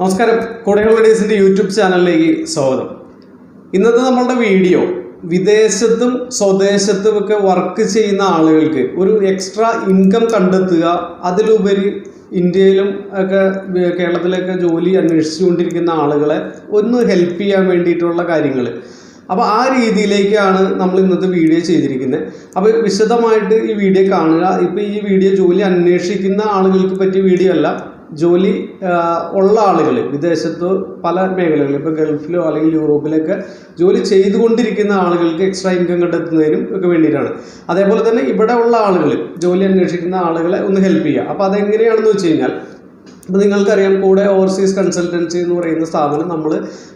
നമസ്കാരം, KOODE ഹോളിഡേയ്സിൻ്റെ YouTube ചാനലിലേക്ക് സ്വാഗതം. ഇന്നത്തെ നമ്മളുടെ വീഡിയോ വിദേശത്തും സ്വദേശത്തും ഒക്കെ വർക്ക് ചെയ്യുന്ന ആളുകൾക്ക് ഒരു എക്സ്ട്രാ ഇൻകം കണ്ടെത്തുക, അതിലുപരി ഇന്ത്യയിലും ഒക്കെ കേരളത്തിലൊക്കെ ജോലി അന്വേഷിച്ചുകൊണ്ടിരിക്കുന്ന ആളുകളെ ഒന്ന് ഹെൽപ്പ് ചെയ്യാൻ വേണ്ടിയിട്ടുള്ള കാര്യങ്ങൾ. അപ്പോൾ ആ രീതിയിലേക്കാണ് നമ്മൾ ഇന്നത്തെ വീഡിയോ ചെയ്തിരിക്കുന്നത്. അപ്പോൾ വിശദമായിട്ട് ഈ വീഡിയോ കാണുക. ഇപ്പോൾ ഈ വീഡിയോ ജോലി അന്വേഷിക്കുന്ന ആളുകൾക്ക് പറ്റിയ വീഡിയോ അല്ല, ജോലി ഉള്ള ആളുകൾ വിദേശത്ത് പല മേഖലകളിൽ, ഇപ്പോൾ ഗൾഫിലോ അല്ലെങ്കിൽ യൂറോപ്പിലൊക്കെ ജോലി ചെയ്തുകൊണ്ടിരിക്കുന്ന ആളുകൾക്ക് എക്സ്ട്രാ ഇൻകം കണ്ടെത്തുന്നതിനും ഒക്കെ വേണ്ടിയിട്ടാണ്. അതേപോലെ തന്നെ ഇവിടെ ഉള്ള ആളുകൾ, ജോലി അന്വേഷിക്കുന്ന ആളുകളെ ഒന്ന് ഹെൽപ്പ് ചെയ്യുക. അപ്പോൾ അതെങ്ങനെയാണെന്ന് വെച്ച് കഴിഞ്ഞാൽ, ഇപ്പോൾ നിങ്ങൾക്കറിയാം, KOODE ഓവർസീസ് കൺസൾട്ടൻസി എന്ന് പറയുന്ന സ്ഥാപനം നമ്മൾ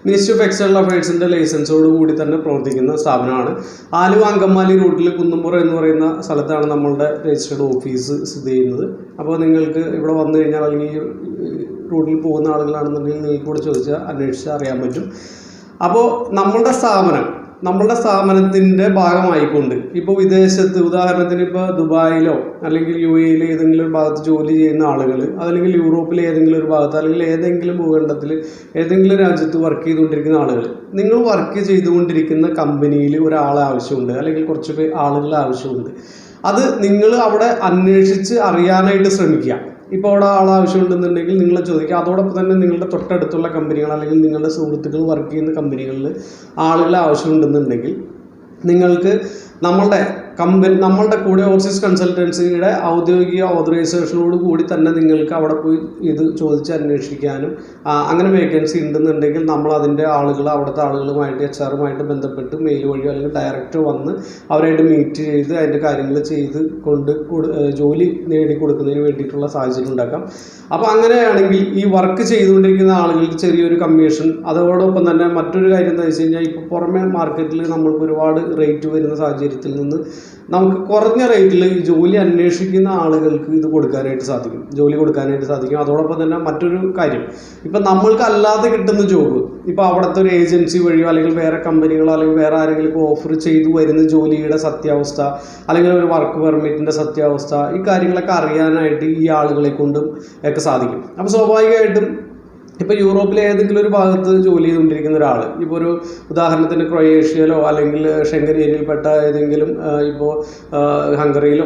മിനിസ്ട്രി ഓഫ് എക്സ്റ്റേണൽ അഫയേഴ്സിൻ്റെ ലൈസൻസോട് കൂടി തന്നെ പ്രവർത്തിക്കുന്ന സ്ഥാപനമാണ്. ആലുവ അങ്കമാലി റൂട്ടിൽ കുന്നുംപുറം എന്ന് പറയുന്ന സ്ഥലത്താണ് നമ്മളുടെ രജിസ്റ്റേർഡ് ഓഫീസ് സ്ഥിതി ചെയ്യുന്നത്. അപ്പോൾ നിങ്ങൾക്ക് ഇവിടെ വന്നു കഴിഞ്ഞാൽ, അല്ലെങ്കിൽ റൂട്ടിൽ പോകുന്ന ആളുകളാണെന്നുണ്ടെങ്കിൽ നിങ്ങൾക്ക് കൂടെ ചോദിച്ചാൽ അന്വേഷിച്ചാൽ അറിയാൻ പറ്റും. അപ്പോൾ നമ്മളുടെ സ്ഥാപനത്തിൻ്റെ ഭാഗമായിക്കൊണ്ട് ഇപ്പോൾ വിദേശത്ത്, ഉദാഹരണത്തിന് ഇപ്പോൾ ദുബായിലോ അല്ലെങ്കിൽ UAE ഏതെങ്കിലും ഒരു ഭാഗത്ത് ജോലി ചെയ്യുന്ന ആളുകൾ, അതല്ലെങ്കിൽ യൂറോപ്പിലെ ഏതെങ്കിലും ഒരു ഭാഗത്ത്, അല്ലെങ്കിൽ ഏതെങ്കിലും ഭൂഖണ്ഡത്തിൽ ഏതെങ്കിലും രാജ്യത്ത് വർക്ക് ചെയ്തുകൊണ്ടിരിക്കുന്ന ആളുകൾ, നിങ്ങൾ വർക്ക് ചെയ്തുകൊണ്ടിരിക്കുന്ന കമ്പനിയിൽ ഒരാളെ ആവശ്യമുണ്ട്, അല്ലെങ്കിൽ കുറച്ച് ആളുകളെ ആവശ്യമുണ്ട്. അത് നിങ്ങൾ അവിടെ അന്വേഷിച്ച് അറിയാനായിട്ട് ശ്രമിക്കുക. ഇപ്പോൾ അവിടെ ആൾ ആവശ്യമുണ്ടെന്നുണ്ടെങ്കിൽ നിങ്ങൾ ചോദിക്കുക. അതോടൊപ്പം തന്നെ നിങ്ങളുടെ തൊട്ടടുത്തുള്ള കമ്പനികൾ അല്ലെങ്കിൽ നിങ്ങളുടെ സുഹൃത്തുക്കൾ വർക്ക് ചെയ്യുന്ന കമ്പനികളിൽ ആളുകളെ ആവശ്യമുണ്ടെന്നുണ്ടെങ്കിൽ നിങ്ങൾക്ക് നമ്മളുടെ KOODE ഓവർസീസ് കൺസൾട്ടൻസിയുടെ ഔദ്യോഗിക ഓതറൈസേഷനോട് കൂടി തന്നെ നിങ്ങൾക്ക് അവിടെ പോയി ഇത് ചോദിച്ച് അന്വേഷിക്കാനും, അങ്ങനെ വേക്കൻസി ഉണ്ടെന്നുണ്ടെങ്കിൽ നമ്മൾ അതിൻ്റെ അവിടുത്തെ ആളുകളുമായിട്ട് HR ബന്ധപ്പെട്ട് മെയിൽ വഴിയോ അല്ലെങ്കിൽ ഡയറക്റ്റ് വന്ന് അവരായിട്ട് മീറ്റ് ചെയ്ത് അതിൻ്റെ കാര്യങ്ങൾ ചെയ്ത് ജോലി നേടിക്കൊടുക്കുന്നതിന് വേണ്ടിയിട്ടുള്ള സാഹചര്യം ഉണ്ടാക്കാം. അപ്പോൾ അങ്ങനെയാണെങ്കിൽ ഈ വർക്ക് ചെയ്തുകൊണ്ടിരിക്കുന്ന ആളുകൾക്ക് ചെറിയൊരു കമ്മീഷൻ, അതോടൊപ്പം തന്നെ മറ്റൊരു കാര്യം എന്താ വെച്ച് കഴിഞ്ഞാൽ, ഇപ്പോൾ പുറമെ മാർക്കറ്റിൽ നമ്മൾക്ക് ഒരുപാട് റേറ്റ് വരുന്ന സാഹചര്യത്തിൽ നിന്ന് നമുക്ക് കുറഞ്ഞ റേറ്റിൽ ഈ ജോലി അന്വേഷിക്കുന്ന ആളുകൾക്ക് ഇത് ജോലി കൊടുക്കാനായിട്ട് സാധിക്കും. അതോടൊപ്പം തന്നെ മറ്റൊരു കാര്യം, ഇപ്പം നമ്മൾക്ക് അല്ലാതെ കിട്ടുന്ന ജോബ്, ഇപ്പോൾ അവിടുത്തെ ഒരു ഏജൻസി വഴിയോ അല്ലെങ്കിൽ വേറെ കമ്പനികളോ അല്ലെങ്കിൽ വേറെ ആരെങ്കിലും ഓഫർ ചെയ്തു വരുന്ന ജോലിയുടെ സത്യാവസ്ഥ, അല്ലെങ്കിൽ ഒരു വർക്ക് പെർമിറ്റിൻ്റെ സത്യാവസ്ഥ, ഈ കാര്യങ്ങളൊക്കെ അറിയാനായിട്ട് ഈ ആളുകളെ കൊണ്ടും ഒക്കെ സാധിക്കും. അപ്പോൾ സ്വാഭാവികമായിട്ടും ഇപ്പോൾ യൂറോപ്പിലെ ഏതെങ്കിലും ഒരു ഭാഗത്ത് ജോലി ചെയ്തുകൊണ്ടിരിക്കുന്ന ഒരാൾ, ഇപ്പോൾ ഒരു ഉദാഹരണത്തിന് ക്രൊയേഷ്യയിലോ അല്ലെങ്കിൽ ഷെങ്കൻ ഏരിയയിൽപ്പെട്ട ഏതെങ്കിലും, ഇപ്പോൾ ഹംഗറിയിലോ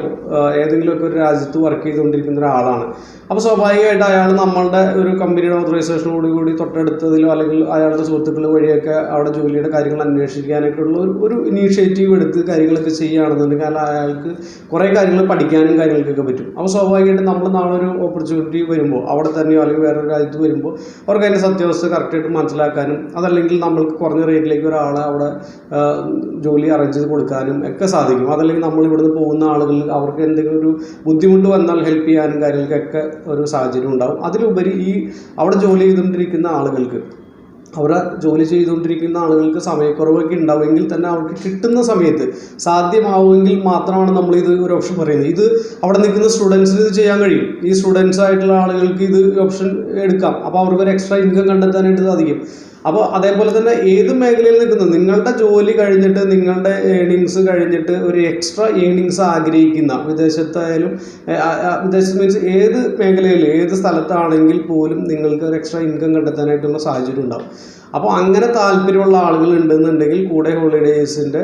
ഏതെങ്കിലുമൊക്കെ ഒരു രാജ്യത്ത് വർക്ക് ചെയ്തുകൊണ്ടിരിക്കുന്ന ഒരാളാണ്. അപ്പോൾ സ്വാഭാവികമായിട്ട് അയാൾ നമ്മളുടെ ഒരു കമ്പനിയുടെ ഓതറൈസേഷനോട് കൂടി തൊട്ടടുത്തതിലോ അല്ലെങ്കിൽ അയാളുടെ സുഹൃത്തുക്കൾ വഴിയൊക്കെ അവിടെ ജോലിയുടെ കാര്യങ്ങൾ അന്വേഷിക്കാനായിട്ടുള്ള ഒരു ഇനീഷ്യേറ്റീവ് എടുത്ത് കാര്യങ്ങളൊക്കെ ചെയ്യുകയാണെന്നുണ്ടെങ്കിൽ അയാൾക്ക് കുറേ കാര്യങ്ങൾ പഠിക്കാനും കാര്യങ്ങൾക്കൊക്കെ പറ്റും. അപ്പോൾ സ്വാഭാവികമായിട്ടും നമ്മൾ നാളെ ഒരു ഓപ്പർച്യൂണിറ്റി വരുമ്പോൾ, അവിടെ തന്നെയോ അല്ലെങ്കിൽ വേറൊരു രാജ്യത്ത് വരുമ്പോൾ അവർക്ക് അതിൻ്റെ സത്യാവസ്ഥ കറക്റ്റായിട്ട് മനസ്സിലാക്കാനും, അതല്ലെങ്കിൽ നമ്മൾക്ക് കുറഞ്ഞ റേറ്റിലേക്ക് ഒരാളെ അവിടെ ജോലി അറേഞ്ച് ചെയ്ത് കൊടുക്കാനും ഒക്കെ സാധിക്കും. അതല്ലെങ്കിൽ നമ്മൾ ഇവിടുന്ന് പോകുന്ന ആളുകൾ അവർക്ക് എന്തെങ്കിലും ഒരു ബുദ്ധിമുട്ട് വന്നാൽ ഹെൽപ്പ് ചെയ്യാനും കാര്യങ്ങൾക്കൊക്കെ ഒരു സാഹചര്യം ഉണ്ടാകും. അതിലുപരി അവിടെ ജോലി ചെയ്തുകൊണ്ടിരിക്കുന്ന ആളുകൾക്ക് സമയക്കുറവൊക്കെ ഉണ്ടാവുമെങ്കിൽ തന്നെ അവർക്ക് കിട്ടുന്ന സമയത്ത് സാധ്യമാവുമെങ്കിൽ മാത്രമാണ് നമ്മൾ ഇത് ഒരു ഓപ്ഷൻ പറയുന്നത്. ഇത് അവിടെ നിൽക്കുന്ന സ്റ്റുഡൻസിന് ഇത് ചെയ്യാൻ കഴിയും. ഈ സ്റ്റുഡൻസ് ആയിട്ടുള്ള ആളുകൾക്ക് ഇത് ഓപ്ഷൻ എടുക്കാം. അപ്പോൾ അവർക്ക് ഒരു എക്സ്ട്രാ ഇൻകം കണ്ടെത്താനായിട്ട് സാധിക്കും. അപ്പോൾ അതേപോലെ തന്നെ ഏത് മേഖലയിൽ നിൽക്കുന്നത്, നിങ്ങളുടെ ജോലി കഴിഞ്ഞിട്ട് നിങ്ങളുടെ ഏണിങ്സ് കഴിഞ്ഞിട്ട് ഒരു എക്സ്ട്രാ ഏണിങ്സ് ആഗ്രഹിക്കുന്ന, വിദേശത്തായാലും മീൻസ് ഏത് മേഖലയിൽ ഏത് സ്ഥലത്താണെങ്കിൽ പോലും നിങ്ങൾക്ക് ഒരു എക്സ്ട്രാ ഇൻകം കണ്ടെത്താനായിട്ടുള്ള സാഹചര്യം ഉണ്ടാകും. അപ്പോൾ അങ്ങനെ താല്പര്യമുള്ള ആളുകൾ ഉണ്ടെന്നുണ്ടെങ്കിൽ KOODE ഹോളിഡേയ്സിൻ്റെ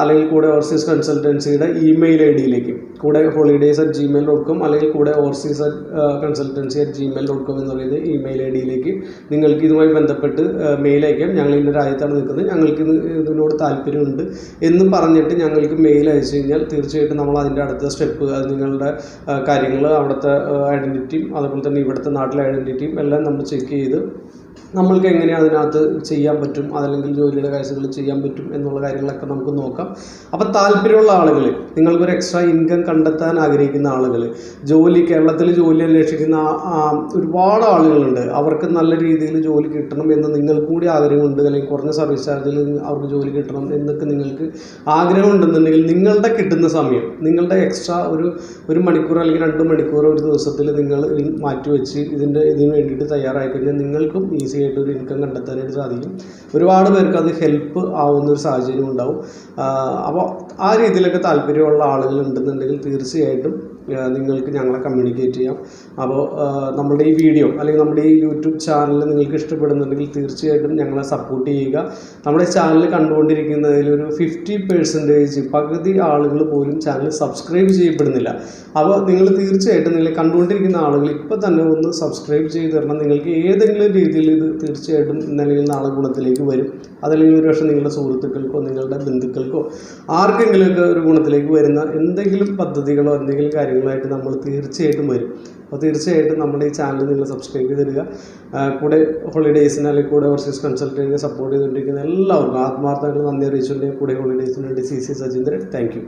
അല്ലെങ്കിൽ KOODE ഓവർസീസ് കൺസൾട്ടൻസിയുടെ ഇമെയിൽ IDയിലേക്ക് KOODEHolidays@gmail.com അല്ലെങ്കിൽ KOODE ഓവർസീസ് consultancy@gmail.com എന്ന് പറയുന്ന ഇമെയിൽ IDയിലേക്ക് നിങ്ങൾക്ക് ഇതുമായി ബന്ധപ്പെട്ട് മെയിൽ അയക്കാം. ഞങ്ങൾ ഇന്ന രാജ്യത്താണ് നിൽക്കുന്നത്, ഞങ്ങൾക്ക് ഇതിനോട് താല്പര്യമുണ്ട് എന്ന് പറഞ്ഞിട്ട് ഞങ്ങൾക്ക് മെയിൽ അയച്ചു കഴിഞ്ഞാൽ തീർച്ചയായിട്ടും നമ്മൾ അതിൻ്റെ അടുത്ത സ്റ്റെപ്പ്, അത് നിങ്ങളുടെ കാര്യങ്ങൾ, അവിടുത്തെ ഐഡൻറ്റിറ്റിയും അതുപോലെ തന്നെ ഇവിടുത്തെ നാട്ടിലെ ഐഡൻറ്റിറ്റിയും എല്ലാം നമ്മൾ ചെക്ക് ചെയ്ത് നമ്മൾക്ക് എങ്ങനെ അതിനകത്ത് ചെയ്യാൻ പറ്റും, അതല്ലെങ്കിൽ ജോലിയുടെ കാര്യങ്ങൾ ചെയ്യാൻ പറ്റും എന്നുള്ള കാര്യങ്ങളൊക്കെ നമുക്ക് നോക്കാം. അപ്പോൾ താല്പര്യമുള്ള ആളുകൾ, നിങ്ങൾക്കൊരു എക്സ്ട്രാ ഇൻകം കണ്ടെത്താൻ ആഗ്രഹിക്കുന്ന ആളുകൾ, കേരളത്തിൽ ജോലി അന്വേഷിക്കുന്ന ഒരുപാട് ആളുകളുണ്ട്. അവർക്ക് നല്ല രീതിയിൽ ജോലി കിട്ടണം എന്ന് നിങ്ങൾക്ക് കൂടി ആഗ്രഹമുണ്ട്, അല്ലെങ്കിൽ കുറഞ്ഞ സർവീസ് ചാർജിൽ അവർക്ക് ജോലി കിട്ടണം എന്നൊക്കെ നിങ്ങൾക്ക് ആഗ്രഹമുണ്ടെന്നുണ്ടെങ്കിൽ, നിങ്ങളുടെ കിട്ടുന്ന സമയം, നിങ്ങളുടെ എക്സ്ട്രാ ഒരു മണിക്കൂർ അല്ലെങ്കിൽ 2 മണിക്കൂർ ഒരു ദിവസത്തിൽ നിങ്ങൾ മാറ്റിവെച്ച് ഇതിന് വേണ്ടിയിട്ട് തയ്യാറായി കഴിഞ്ഞാൽ നിങ്ങൾക്കും ഈസി ആയിട്ട് ഒരു ഇൻകം കണ്ടെത്താനായിട്ട് സാധിക്കും. ഒരുപാട് പേർക്ക് അത് ഹെൽപ്പ് ആവുന്ന ഒരു സാഹചര്യം ഉണ്ടാവും. അപ്പോൾ ആ രീതിയിലൊക്കെ താല്പര്യമുള്ള ആളുകൾ ഉണ്ടെന്നുണ്ടെങ്കിൽ തീർച്ചയായിട്ടും നിങ്ങൾക്ക് ഞങ്ങളെ കമ്മ്യൂണിക്കേറ്റ് ചെയ്യാം. അപ്പോൾ നമ്മുടെ ഈ വീഡിയോ അല്ലെങ്കിൽ നമ്മുടെ ഈ യൂട്യൂബ് ചാനൽ നിങ്ങൾക്ക് ഇഷ്ടപ്പെടുന്നുണ്ടെങ്കിൽ തീർച്ചയായിട്ടും ഞങ്ങളെ സപ്പോർട്ട് ചെയ്യുക. നമ്മുടെ ചാനൽ കണ്ടുകൊണ്ടിരിക്കുന്നതിൽ ഒരു 50% പകുതി ആളുകൾ പോലും ചാനൽ സബ്സ്ക്രൈബ് ചെയ്യപ്പെടുന്നില്ല. അപ്പോൾ നിങ്ങൾ തീർച്ചയായിട്ടും നിങ്ങൾ കണ്ടുകൊണ്ടിരിക്കുന്ന ആളുകൾ ഇപ്പോൾ തന്നെ ഒന്ന് സബ്സ്ക്രൈബ് ചെയ്ത് തരണം. നിങ്ങൾക്ക് ഏതെങ്കിലും രീതിയിൽ ഇത് തീർച്ചയായിട്ടും ഇന്നല്ലെങ്കിൽ നാളെ ഗുണത്തിലേക്ക് വരും. അതല്ലെങ്കിൽ ഒരു പക്ഷേ നിങ്ങളുടെ സുഹൃത്തുക്കൾക്കോ നിങ്ങളുടെ ബന്ധുക്കൾക്കോ ആർക്കെങ്കിലുമൊക്കെ ഒരു ഗുണത്തിലേക്ക് വരുന്ന എന്തെങ്കിലും പദ്ധതികളോ എന്തെങ്കിലും കാര്യങ്ങളായിട്ട് നമ്മൾ തീർച്ചയായിട്ടും വരും. അപ്പോൾ തീർച്ചയായിട്ടും നമ്മുടെ ഈ ചാനൽ നിങ്ങൾ സബ്സ്ക്രൈബ് ചെയ്തിടുക. കൂടെ ഹോളിഡേയ്സിന് അല്ലെങ്കിൽ കൂടെ ഓവർസീസ് കൺസൾട്ടൻറ്റിനെ സപ്പോർട്ട് ചെയ്തുകൊണ്ടിരിക്കുന്ന എല്ലാവർക്കും ആത്മാർത്ഥമായിട്ട് നന്ദി അറിയിച്ചുകൊണ്ട് കൂടെ ഹോളിഡേയ്സിന് വേണ്ടി CC സജീന്ദ്രൻ. Thank you.